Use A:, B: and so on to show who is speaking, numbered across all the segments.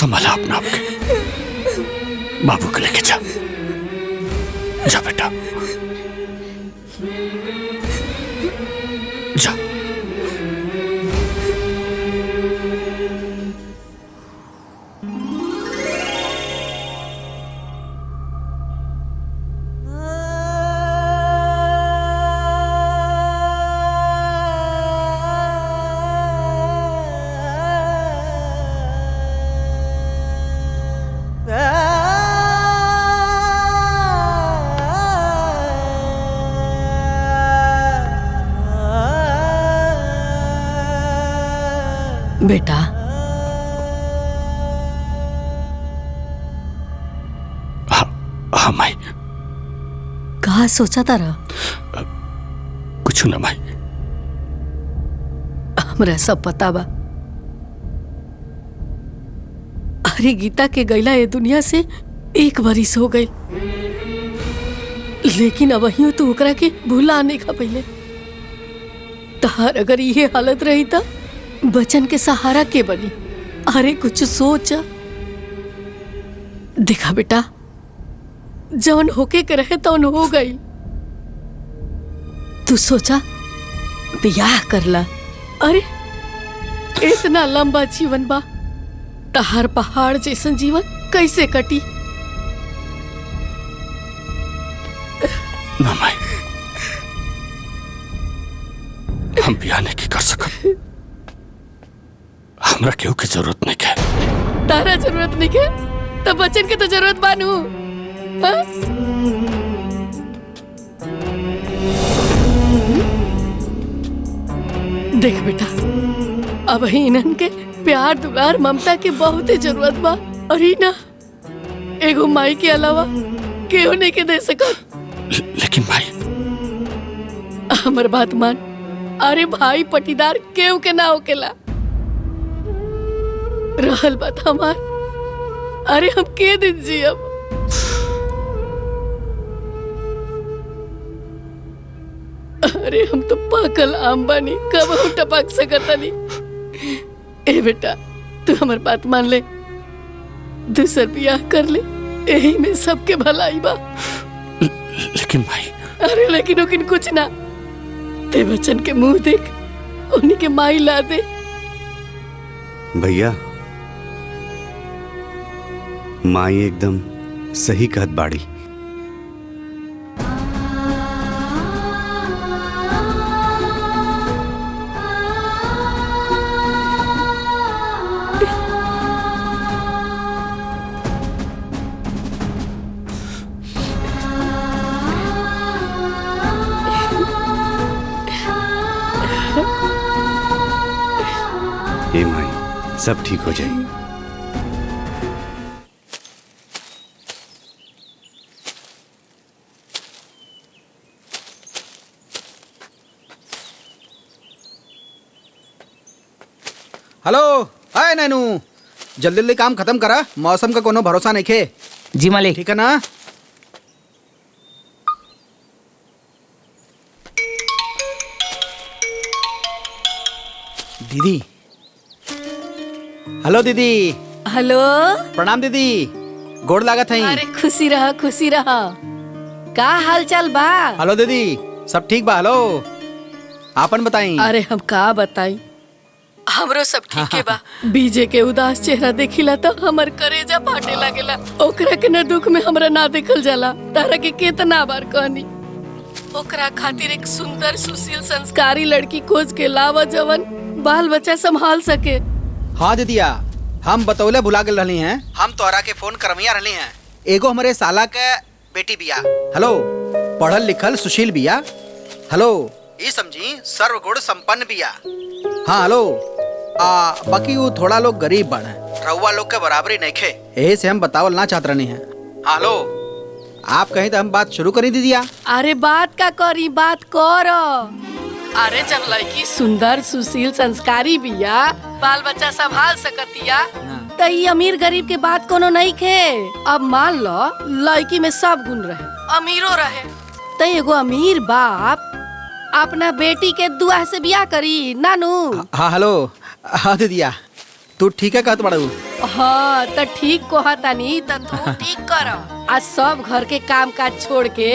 A: संभाला अपना आपके। बाबू को लेके जा, जा बेटा जा।
B: बेटा,
A: हाँ माई।
B: कहा सोचा तारा?
A: कुछ ना माई।
B: हमरा सब पता बा। अरे गीता के गैला ये दुनिया से 1 बरिस हो गई, लेकिन अबहियो तो ओकरा के भूला आने का पहले। तहार अगर ये हालत रही था, बचन के सहारा के बनी? अरे कुछ सोच। देखा बेटा, जौन होके के रहे तौन हो गई। तू सोचा बियाह करला। अरे इतना लंबा जीवन बा, तहार पहाड़ जैसन जीवन कैसे कटी?
A: ना माई, हम बियाह नहीं कर सकब। हमरा केहू की जरूरत नहीं है।
B: तारा जरूरत नहीं है तो बच्चन के तो जरूरत बानू। हाँ? देख बेटा, अब ही इन्हन के प्यार दुलार ममता के बहुत ही जरूरत बा। और ही ना एगो माई के अलावा केहू नहीं के दे सकत।
A: लेकिन भाई,
B: हमर बात मान। अरे भाई पटीदार केहू के ना होकेला। रहल बात हमार, अरे हम के दिन जियब? अरे हम तो पाकल आम बानी, कब हम टपक सकतनी। ए बेटा, तू हमार बात मान ले, दूसर बियाह कर ले, यही में सबके भलाई बा।
A: लेकिन भाई।
B: अरे लेकिन कुछ ना। ते बच्चन के मुंह देख, उन्हीं के माई ला दे।
C: भैया, माई एकदम सही कहत बाड़ी। ए माई, सब ठीक हो जाए।
D: हेलो, हाय नैनू, जल्दी जल्दी काम खत्म करा। मौसम का कोनो भरोसा नहीं खे।
E: जी मालिक।
D: ठीक है ना? दीदी। हेलो दीदी।
B: हेलो।
D: प्रणाम दीदी, गोड़ लागत है।
B: अरे खुशी रहा, खुशी रहा। का हाल चाल बा?
D: हेलो दीदी, सब ठीक बा? हेलो, आपन बताई।
B: अरे हम का बताई, हमरो सब ठीक है बा। बीजे के उदास चेहरा देखिला तो हमर करेजा फाटे लागेला। ओकरा के न दुख में हमरा ना देखल जाला। तारा के कितना बार कहनी, ओकरा खातिर एक सुंदर सुशील संस्कारी लड़की खोज के लावा, जवन बाल बच्चा संभाल सके।
D: हाँ दीदिया, हम बतौले भुला गए रहली हैं। हम तोहरा के फोन करमिया रहली हैं। एगो हमारे साला के बेटी बिया। हेलो, पढ़ल लिखल सुशील बिया। हेलो, ये समझी सर्वगुण संपन्न बिया। हाँ हेलो, बाकी वो थोड़ा लोग गरीब बन है, रउआ लोग के बराबरी नहीं खे, यही से हम बतावल ना चाहत रहनी है। हाँ हेलो, आप कहीं तो हम बात शुरू करी दीदिया।
B: अरे बात का करी, बात करो। अरे जब लड़की सुंदर सुशील संस्कारी बिया, बाल बच्चा संभाल सकतिया, तो ये अमीर गरीब के बात कोनो नहीं खे। अब मान लो लड़की में सब गुण रहे, अमीरो रहे, तो एगो अमीर बाप अपना बेटी के दुआ से बियाह करी नानू।
D: हाँ हेलो, हाँ दीदिया, तू ठीक है कहत बड़ू।
B: हाँ तो ठीक कहतानी तो तू ठीक कर। आज सब घर के काम काज छोड़ के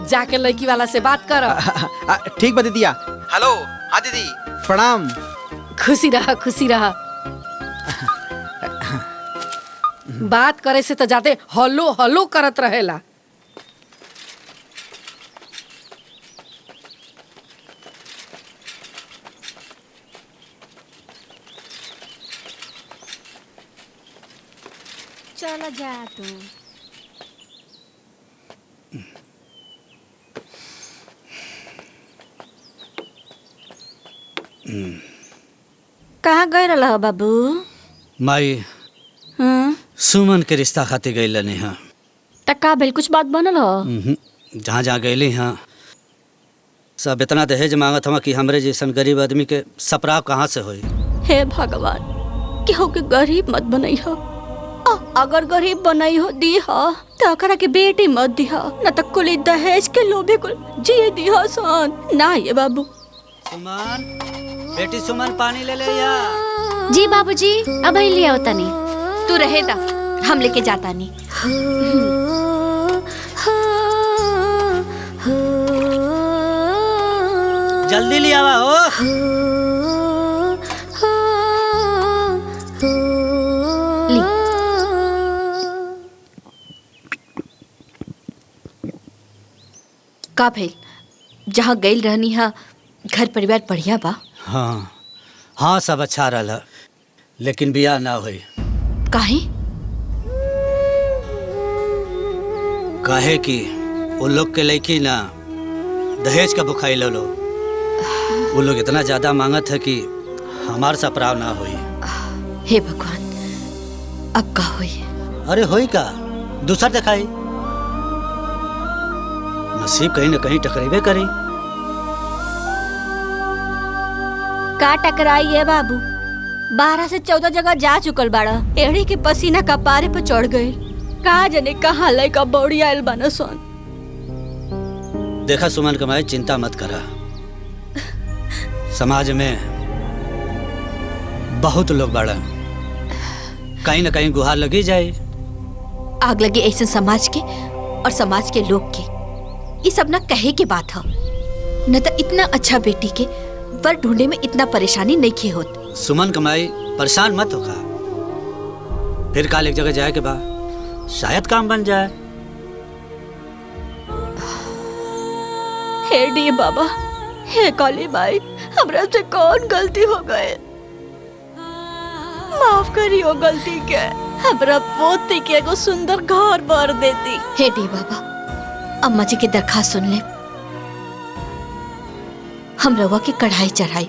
B: जाके लड़की वाला से बात कर।
D: ठीक बा दीदिया। हेलो, हाँ दीदी प्रणाम।
B: खुशी रहा खुशी रहा। बात करे से तो जाते हल्लो हल्लो करत रहेला।
E: चलो जा तू। कहाँ गए रहा बाबू?
A: माई
E: हाँ
A: सुमन के रिश्ता खातिर गई लनी हाँ।
E: तक का भेल, कुछ बात बनल हो?
A: जहाँ जहाँ गईली हाँ सब इतना दहेज मांगत हवा कि हमरे जैसन गरीब आदमी के सपराव कहाँ से होई।
E: हे भगवान, केहू के गरीब मत बनई हो। अगर गरीब बनई हो दी हो तो ओकरा के बेटी मत दी हो, न तो कुल दहेज के लोभे कुल जिए दी हो सन। ना ये बाबू।
A: सुमन, बेटी सुमन पानी ले ले या।
E: जी बाबूजी, अब ही लिया होता नहीं। तू रहे दा, हम लेके जाता नहीं।
A: जल्दी ले आवा हो।
E: ली। का भेल? जहाँ गई रहनी हा घर परिवार बढ़िया बा?
A: हाँ हाँ सब अच्छा रहा, लेकिन बियाह ना हुई।
E: काहे?
A: काहे कि वो लोग के लड़की ना दहेज का बुखाई लो। वो लोग इतना ज्यादा मांगत है कि हमार सपराव ना हुई।
E: हे भगवान, अब का हुई?
A: अरे होई का, दूसर दिखाई। नसीब कहीं न कहीं टकरेबे करी।
E: का टकराई है बाबू? 12 से 14 जगह जा चुकल बाड़ा। एड़ी के पसीना कपारे पे चढ़ गए। का जने कहाँ लइका बौड़ी आयल बाना सन।
A: देखा सुमन कमाई, चिंता मत करा। समाज में बहुत लोग बाड़ा, कहीं न कहीं गुहार लगी जाए।
E: आग लगे ऐसे समाज के और समाज के लोग के। ये सब ना कहे के बात है। न तो इतना अच्छा बेटी के वर ढूंढे में इतना परेशानी नहीं खे होत।
A: सुमन कमाई, परेशान मत होगा। फिर काल एक जगह जाए के बाद शायद काम बन जाए।
E: हे डी बाबा, हे काली माई, हमरा से कौन गलती हो गए? माफ करियो गलती के। हमरा पोती के एगो सुंदर घर बर देती। हे डी बाबा, अम्मा जी के दरखास्त सुन ले। हम रवा की कढ़ाई चढ़ाई।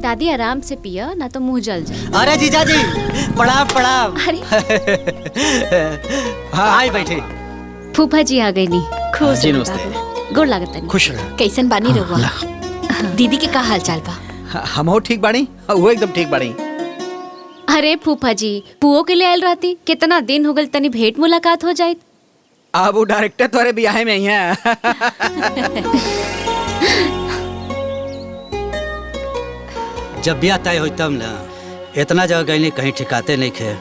E: दादी आराम से पिया, ना तो मुंह जल जाए।
A: अरे जीजा जी, प्रणाम प्रणाम।
E: अरे
A: हाँ आई बैठे।
E: फूफा जी आ गई नी। खुश
D: जी
E: रहो
D: नमस्ते।
E: बाबू। गोड़ लागत नहीं।
D: खुश रह।
E: कैसन बानी रहुआ? दीदी के का हाल चाल बा?
D: हम हो ठीक बाड़ी, वो एकदम ठीक बाड़ी।
E: अरे फूफा जी, पुओ के लिए आयल रहती। कितना दिन हो गल, तनी भेंट मुलाकात हो जाए।
D: अब वो डायरेक्टर तोरे ब्याह में ही है।
A: जब ब्याह तय हो तब ना, इतना जगह गई कहीं ठिकाते नहीं खे।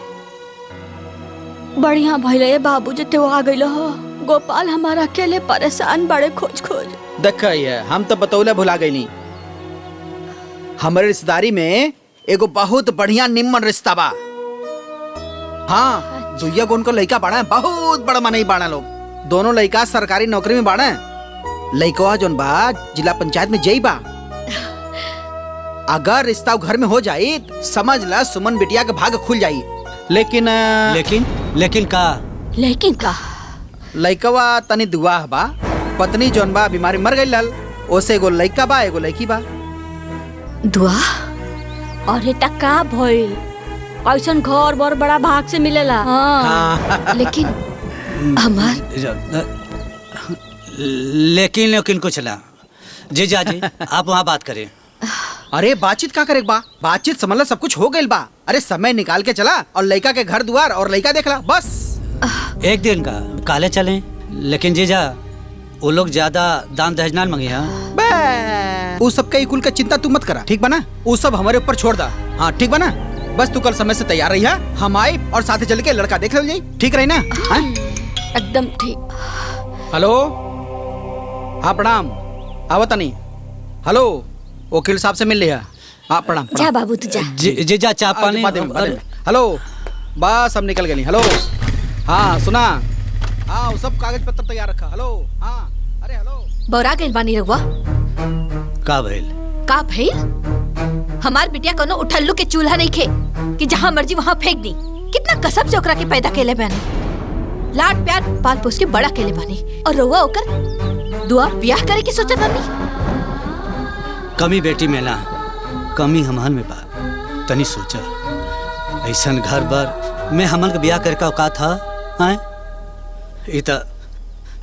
E: बढ़िया भइले बाबू जी ते आ गइल हो। गोपाल हमारा अकेले परेशान बड़े खोज खोज।
D: देखा है, हम तो बतौले भुला गईली। हमारे रिश्तेदारी में एगो बहुत बढ़िया निम्न रिश्ता बा। हाँ, दुइया गुण को लड़का बाड़ा, बहुत बड़ा मनई बाड़ा लोग। दोनों लड़का सरकारी नौकरी में बाड़ा। लड़का जोन बा जिला पंचायत में जई बा। अगर रिश्ता घर में हो जाई, समझ ला सुमन बिटिया के भाग खुल जाई। लेकिन
A: लेकिन का?
E: लेकिन का?
D: लड़कवा तनी दुआ बा। पत्नी जोन बा बीमारी मर गई लल। ओसे एगो लड़का बा, एगो लड़की बा।
E: दुआ? अरे टक्का भइल। ऐसन घर बर बड़ा भाग से मिलेला। हाँ। लेकिन
A: लेकिन कुछ ना। जीजा जी, आप वहाँ बात करें।
D: अरे बातचीत का करे बा? बातचीत समझ ला, सब कुछ हो गइल बा। अरे समय निकाल के चला और लड़का के घर द्वार और लड़का देख ला बस।
A: एक दिन का काले चलें, लेकिन जीजा वो लोग ज्यादा दान दहेज ना मांगी। हाँ
D: वो सब का कुल का चिंता तू मत करा, ठीक बना? वो सब हमारे ऊपर छोड़ दा। हाँ ठीक बना, बस तू कल समय से तैयार रही है, हम आए और साथ चल के लड़का देख ले, ठीक रही ना?
E: एकदम ठीक।
D: हेलो, हाँ प्रणाम, आवता नहीं। हेलो, वकील साहब से मिल लिया। हाँ प्रणाम।
E: जा बाबू तू जा।
A: जीजा चाय पानी।
D: हेलो, बस सब निकल गए। हेलो, हाँ सुना, हाँ वो सब कागज पत्र तैयार रखा। हेलो, हाँ अरे हेलो।
F: बौरा गइल बानी रहुआ।
A: का भइल?
F: का भइल? हमार बिटिया कोनो उठल्लू के चूल्हा नहीं खे कि जहाँ मर्जी वहाँ फेंक दी। कितना कसब से ओकरा के पैदा केले बानी, लाड प्यार पाल पोस के बड़ा केले बानी, और रहुआ ओकर दुआ ब्याह करे के सोचत बानी।
A: कमी बेटी में ना, कमी हमहन में बा। तनी सोचा, ऐसन घर बर में हमन के ब्याह करे का औकात था? इता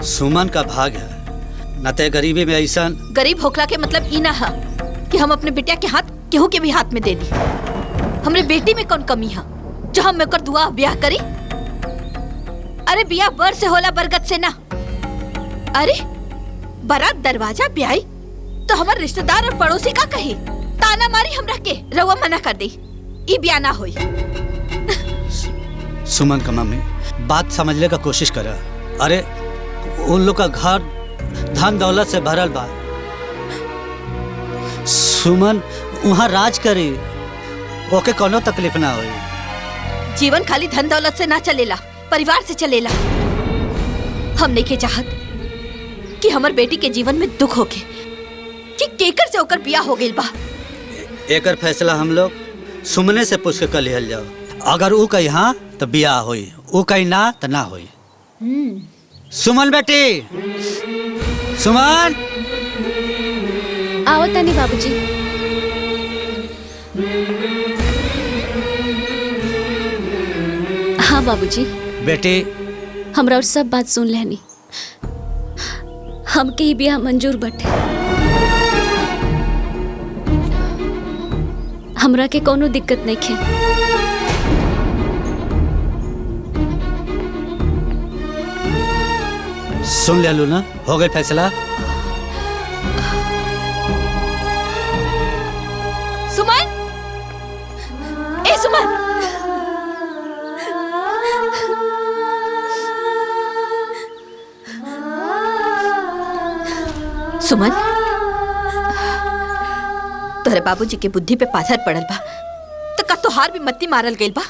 A: सुमन का भाग है, न ते गरीबी में ऐसन।
F: गरीब होखला के मतलब ई ना है कि हम अपने बिटिया के हाथ केहू के भी हाथ में दे दी। हमरे बेटी में कौन कमी है जो हम ओकर दुआ ब्याह करी? अरे बियाह बर से होला, बरगद से ना। अरे बारात दरवाजा पे आई तो हमारे रिश्तेदार और पड़ोसी का कही, ताना मारी हमरा के, रवा मना कर दी, ई ब्याह ना होई।
A: सुमन का मम्मी बात समझने का कोशिश करा। अरे उन लोग का घर धन दौलत से भरल बा। सुमन वहाँ राज करी, ओके कोनो तकलीफ ना होई।
F: जीवन खाली धन दौलत से ना चलेला, परिवार से चलेला। हम नहीं के चाहत कि हमार बेटी के जीवन में दुख होके कि केकर से होकर बिया हो गइल बा।
A: एकर फैसला हम लोग सुमने से पूछ के कर लिहल जाओ। अगर वो कही हाँ तो बिया होई, वो कही ना तो ना होई। सुमन बेटी, सुमन
E: आओ तनी बाबूजी। हाँ बाबूजी।
A: बेटी,
E: हमरा और सब बात सुन लेनी, हमके ही ब्याह मंजूर बटे। हमरा के कोनो दिक्कत नहीं खे।
A: सुन ले लू ना, हो गई फैसला।
F: सुमन, ए सुमन, सुमन, तोहरे बाबूजी के बुद्धि पे पाथर पड़ल बा तो का तोहार भी मत्ती मारल गइल बा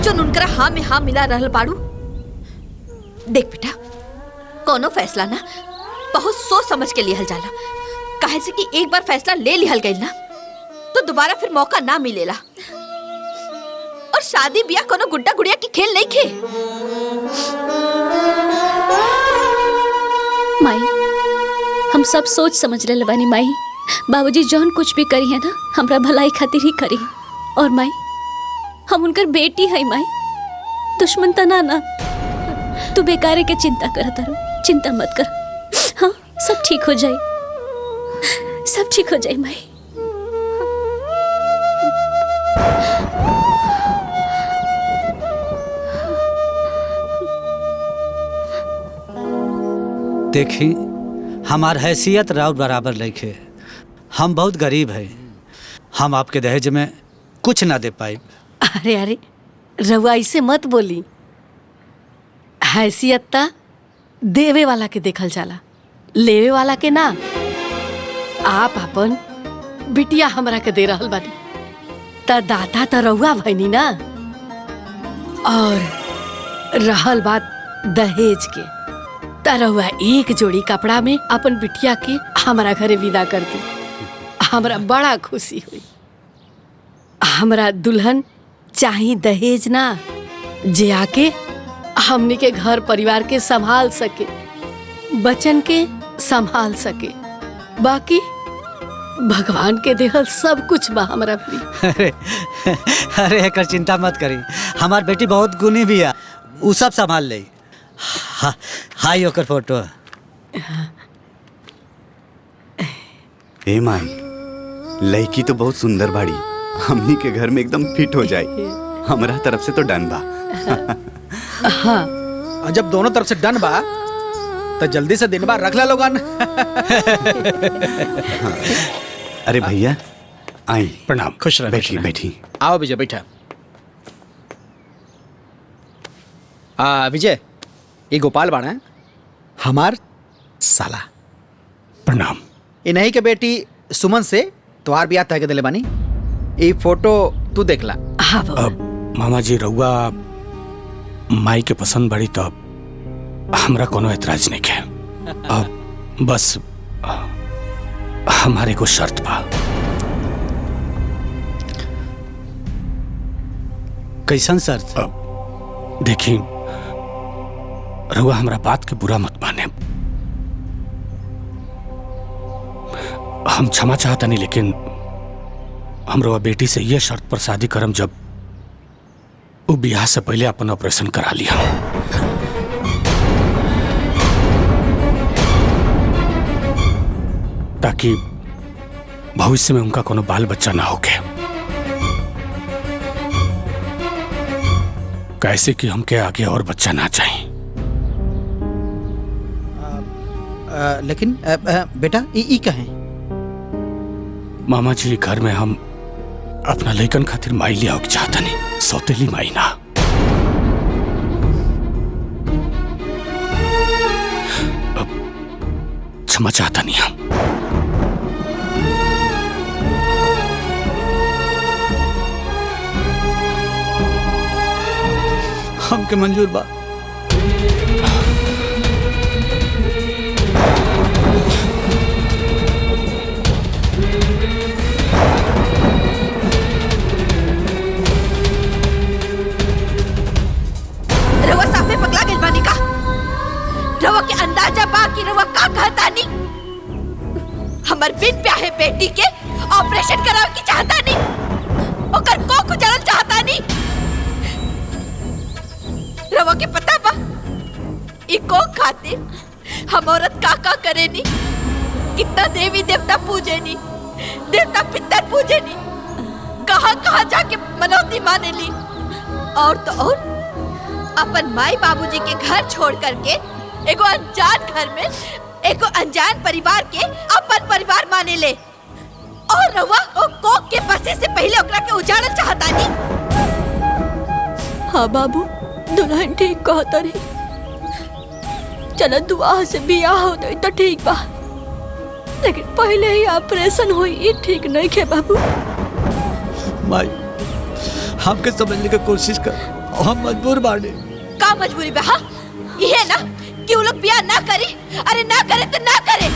F: जो उनकरा हाँ में हाँ मिला रहल बाड़ू। देख बेटा, कोनो फैसला ना बहुत सोच समझ के लिहल जाला, काहे से कि एक बार फैसला ले लिहल गइल ना तो दोबारा फिर मौका ना मिलेला। और शादी ब्याह कोनो गुड्डा गुड़िया की खेल नहीं खे।
E: माई, हम सब सोच समझ ले बानी माई। बाबूजी जौन कुछ भी करी है ना, हमरा भलाई खातिर ही करी। और माई, हम उनकर बेटी है माई, दुश्मन तना ना। तू बेकारे के चिंता करत रहो, चिंता मत कर। हाँ, सब ठीक हो जाए, सब ठीक हो जाए माई।
A: देखी, हमार हैसियत राउत बराबर लइखे। हम बहुत गरीब हैं, हम आपके दहेज में कुछ ना दे पाए।
B: अरे अरे रउआ ऐसे मत बोली, हैसियत ता देवे वाला के देखल जाला, लेवे वाला के ना। आप अपन बिटिया हमरा के दे रहल बानी त दाता त रउआ भइनी ना। और रहल बात दहेज के, त रउआ एक जोड़ी कपड़ा में अपन बिटिया के हमरा घरे विदा कर दी, हमरा बड़ा खुशी हुई। हमरा दुल्हन चाही दहेज ना, जे आके हमनी के घर परिवार के संभाल सके, बचन के संभाल सके। बाकी भगवान के देहल सब कुछ बा हमरा भी।
A: अरे एकर चिंता मत करी, हमार बेटी बहुत गुणी भी है, उ सब संभाल ले। हाय ओकर फोटो।
C: ए माई, लड़की तो बहुत सुंदर बाड़ी, हमनी के घर में एकदम फिट हो जाए। हमारा तरफ से तो डन बा।
D: और जब दोनों तरफ से डन बा तो जल्दी से दिन बार रख ला लोगन।
C: अरे भैया आई।
D: प्रणाम। खुश रह।
C: बैठी बैठी।
D: आओ विजय बैठा। विजय ये गोपाल बाड़ा है हमार साला।
G: प्रणाम।
D: इन्हीं के बेटी सुमन से तुम्हार ब्याह तय के दिले बानी। ये फोटो तू देख ला।
G: अब मामा जी रउआ माई के पसंद बड़ी तो हमरा कोनो एतराज नहीं है। अब बस हमारे को शर्त बा।
A: कैसन शर्त?
G: देखी रउआ हमरा बात के बुरा मत माने। हम क्षमा चाहता नहीं, लेकिन हम रउआ बेटी से यह शर्त पर शादी करम जब वो ब्याह से पहले अपन ऑपरेशन करा लिया। ताकि भविष्य में उनका कोनो बाल बच्चा ना होके। कैसे कि हमके आगे और बच्चा ना चाहिए।
D: लेकिन बेटा ई कहें?
G: मामा जी घर में हम अपना लइकन खातिर माई लिया के चाहता नहीं, सौतेली माई ना। अब क्षमा चाहता नहीं हम।
A: हमके मंजूर बा।
F: रवा साफे पगला गइल बानी का? रवा के अंदाजा बा कि रवा का कहता नी? हमर बिन ब्याहे बेटी के ऑपरेशन करावे की चाहता नी? ओकर को गुजरल चाहता नी? रवा के पता बा ई को खातिर हम औरत का करे नी? कितना देवी देवता पूजे नी, देवता पितर पूजे नी, कहाँ जाके मनौती माने ली। और तो और अपन माई बाबूजी के घर छोड़ करके एगो अनजान घर में एगो अनजान परिवार के अपन परिवार माने ले। और रवा ओ कोक के बसे से पहले ओकरा के उजाड़ल चाहता नी?
E: हाँ बाबू, दुल्हन ठीक कहता रही। चलो दुआ से बियाह हो तो ठीक बा, लेकिन पहले ही ऑपरेशन हुई ये ठीक नहीं है बाबू।
A: माई हमके समझने की कोशिश कर, हम मजबूर बाड़े।
F: का मजबूरी बा? हाँ ये ना कि वो लोग बियाह ना करी, अरे ना करे तो ना करे,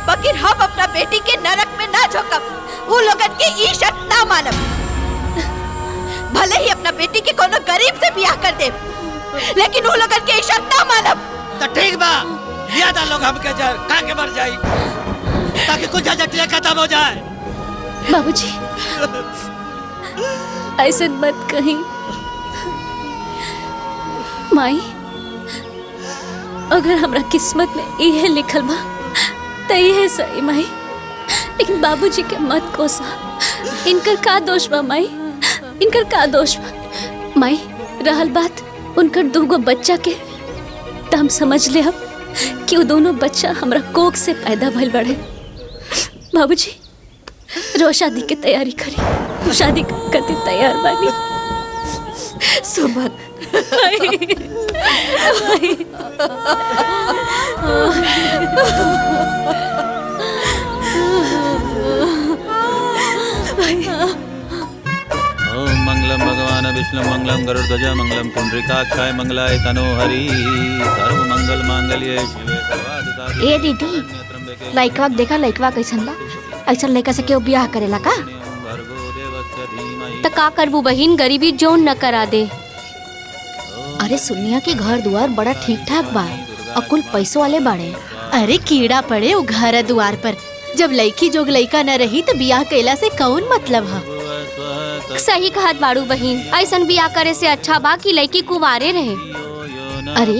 F: बकिर हम अपना बेटी के नरक में ना झोंकब, वो लोगन के ई शर्त ना मानब। भले ही अपना बेटी के कोनो गरीब से बियाह कर दे, लेकिन वो लोगन के ई शर्त ना मानब।
A: तो ठीक बा, ज्यादा लोग हमके जर खा के मर जाई, ताकि कुछ झंझटियां खत्म हो जाए।
E: बाबूजी ऐसे मत कहीं। माई अगर हमरा किस्मत में यह लिखल बा तो यह सही माई, लेकिन बाबूजी के मत कोसा। इनकर का दोष बा माई? इनकर का दोष बा? माई रहल बात उनकर दूगो बच्चा के, तो हम समझ ले हम कि वो दोनों बच्चा हमरा कोख से पैदा भइल बड़े। बाबूजी रो शादी की तैयारी करी, शादी करते तैयार बानी।
F: सुमन
H: ओम मंगलम भगवान विष्णु मंगलम गरुड़ध्वज मंगलम पुंडरीकाक्षाय मंगलाय तनोहरि सर्व मंगल मांगल्ये शिवे सर्वाधिसाधिके।
E: ए दीदी लइकवा देखा, लइकवा कैसन बा? ऐसा लइका से क्यों ब्याह करेला का? तो का करबू बहिन, गरीबी जोन न करा दे।
I: अरे सुनिया के घर दुआर बड़ा ठीक ठाक बा, अकुल पैसों वाले बाड़े।
J: अरे कीड़ा पड़े वो घर दुआर पर, जब लड़की जोग लड़का न रही तो बियाह कैला से कौन मतलब है?
E: सही कहत बाड़ू बहिन, ऐसन बियाह करे से अच्छा बा कि लड़की कुंवारे रहे।
I: अरे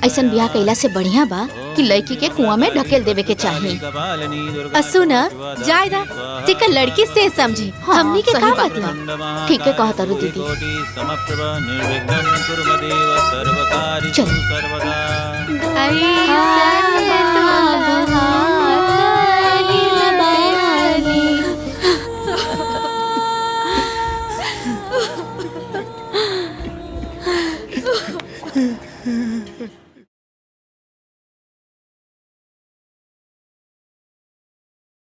I: ऐसन बियाह कैला से बढ़िया बा कि लड़की के कुआं में ढकेल देवे के चाहिए।
J: सुना जायदा जेकर लड़की से समझी हमनी के का मतलब।
I: ठीक है कहा तारू दीदी।
J: चल